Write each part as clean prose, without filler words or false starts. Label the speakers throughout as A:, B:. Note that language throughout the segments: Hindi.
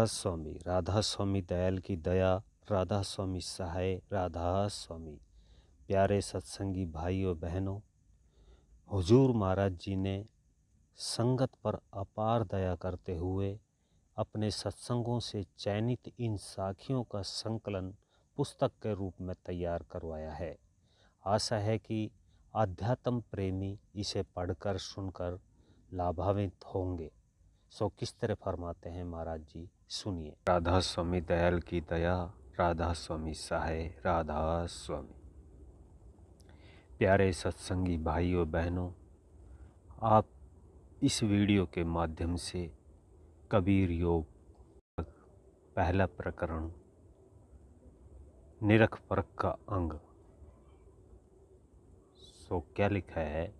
A: राधा स्वामी दयाल की दया, राधा स्वामी सहाय, राधा स्वामी। प्यारे सत्संगी भाइयों बहनों, हुजूर महाराज जी ने संगत पर अपार दया करते हुए अपने सत्संगों से चयनित इन साखियों का संकलन पुस्तक के रूप में तैयार करवाया है। आशा है कि आध्यात्म प्रेमी इसे पढ़कर सुनकर लाभान्वित होंगे। सो किस तरह फरमाते हैं महाराज जी, सुनिए। राधा स्वामी दयाल की दया, राधा स्वामी सहाय, राधा स्वामी। प्यारे सत्संगी भाइयों बहनों, आप इस वीडियो के माध्यम से कबीर योग पहला प्रकरण निरख परख का अंग। सो क्या लिखा है?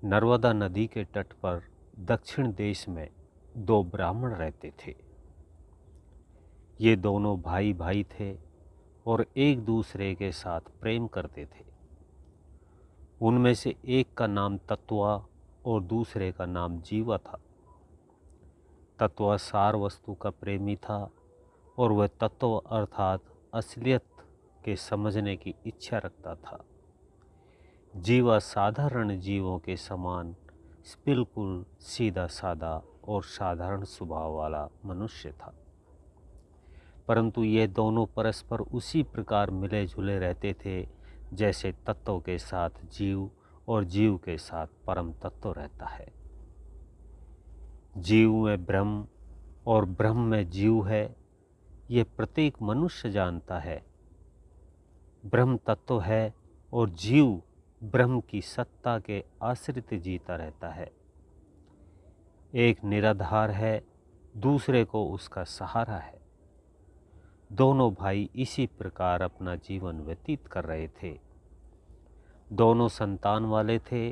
A: नर्मदा नदी के तट पर दक्षिण देश में दो ब्राह्मण रहते थे। ये दोनों भाई भाई थे और एक दूसरे के साथ प्रेम करते थे। उनमें से एक का नाम तत्वा और दूसरे का नाम जीवा था। तत्वा सार वस्तु का प्रेमी था और वह तत्व अर्थात असलियत के समझने की इच्छा रखता था। जीवा साधारण जीवों के समान बिल्कुल सीधा साधा और साधारण स्वभाव वाला मनुष्य था। परंतु ये दोनों परस्पर उसी प्रकार मिले जुले रहते थे जैसे तत्व के साथ जीव और जीव के साथ परम तत्व रहता है। जीव में ब्रह्म और ब्रह्म में जीव है, ये प्रत्येक मनुष्य जानता है। ब्रह्म तत्व है और जीव ब्रह्म की सत्ता के आश्रित जीता रहता है। एक निराधार है, दूसरे को उसका सहारा है। दोनों भाई इसी प्रकार अपना जीवन व्यतीत कर रहे थे। दोनों संतान वाले थे।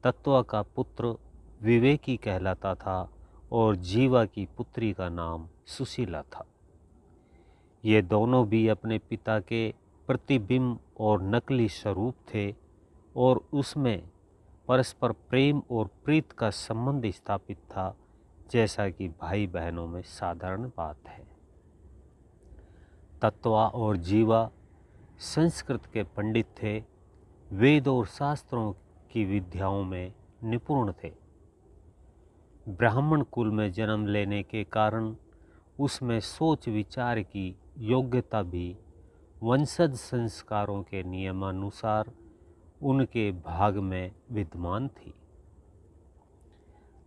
A: तत्वा का पुत्र विवेकी कहलाता था और जीवा की पुत्री का नाम सुशीला था। ये दोनों भी अपने पिता के प्रतिबिंब और नकली स्वरूप थे और उसमें परस्पर प्रेम और प्रीत का संबंध स्थापित था, जैसा कि भाई बहनों में साधारण बात है। तत्वा और जीवा संस्कृत के पंडित थे। वेद और शास्त्रों की विद्याओं में निपुण थे। ब्राह्मण कुल में जन्म लेने के कारण उसमें सोच विचार की योग्यता भी वंशज संस्कारों के नियमानुसार उनके भाग में विद्यमान थी।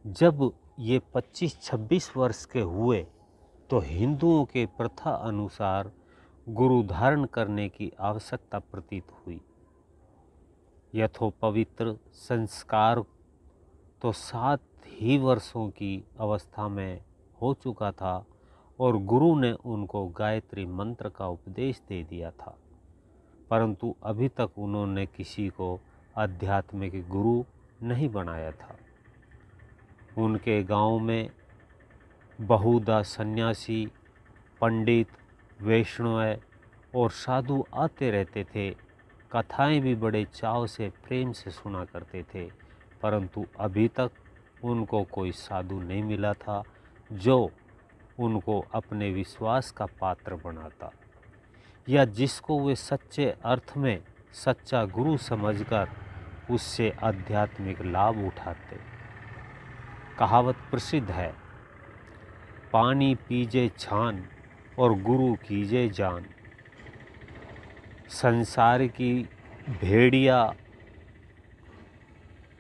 A: जब ये 25-26 वर्ष के हुए तो हिंदुओं के प्रथा अनुसार गुरु धारण करने की आवश्यकता प्रतीत हुई। यथोपवित्र संस्कार तो 7 ही वर्षों की अवस्था में हो चुका था और गुरु ने उनको गायत्री मंत्र का उपदेश दे दिया था, परंतु अभी तक उन्होंने किसी को आध्यात्मिक गुरु नहीं बनाया था। उनके गांव में बहुधा सन्यासी, पंडित, वैष्णव और साधु आते रहते थे। कथाएं भी बड़े चाव से प्रेम से सुना करते थे, परंतु अभी तक उनको कोई साधु नहीं मिला था जो उनको अपने विश्वास का पात्र बनाता या जिसको वे सच्चे अर्थ में सच्चा गुरु समझकर उससे आध्यात्मिक लाभ उठाते। कहावत प्रसिद्ध है, पानी पीजे छान और गुरु कीजे जान। संसार की भेड़िया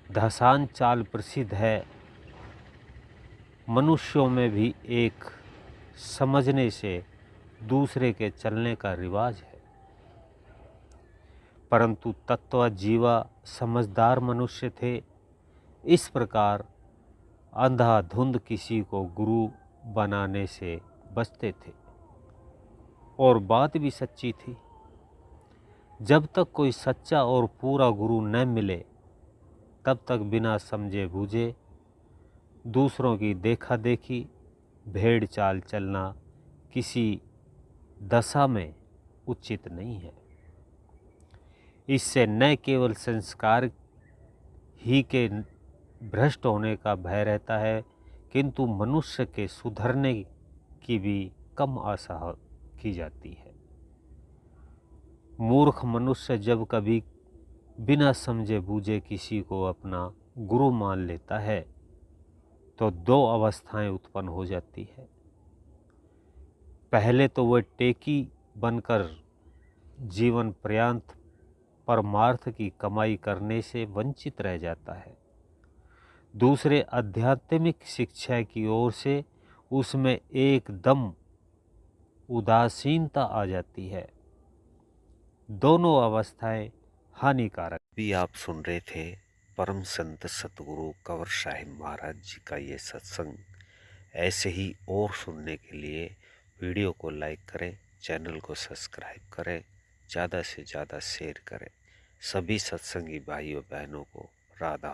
A: धसान चाल प्रसिद्ध है। मनुष्यों में भी एक समझने से दूसरे के चलने का रिवाज है, परंतु तत्व जीवा समझदार मनुष्य थे। इस प्रकार अंधाधुंध किसी को गुरु बनाने से बचते थे। और बात भी सच्ची थी। जब तक कोई सच्चा और पूरा गुरु न मिले तब तक बिना समझे बूझे दूसरों की देखा देखी, भेड़ चाल चलना किसी दशा में उचित नहीं है। इससे न केवल संस्कार ही के भ्रष्ट होने का भय रहता है, किंतु मनुष्य के सुधरने की भी कम आशा की जाती है। मूर्ख मनुष्य जब कभी बिना समझे बूझे किसी को अपना गुरु मान लेता है तो दो अवस्थाएं उत्पन्न हो जाती है। पहले तो वह टेकी बनकर जीवन पर्यंत परमार्थ की कमाई करने से वंचित रह जाता है। दूसरे, आध्यात्मिक शिक्षा की ओर से उसमें एकदम उदासीनता आ जाती है। दोनों अवस्थाएं हानिकारक। भी आप सुन रहे थे परम संत सतगुरु कंवर साहिब महाराज जी का ये सत्संग। ऐसे ही और सुनने के लिए वीडियो को लाइक करें, चैनल को सब्सक्राइब करें, ज़्यादा से ज़्यादा शेयर करें। सभी सत्संगी भाइयों बहनों को राधा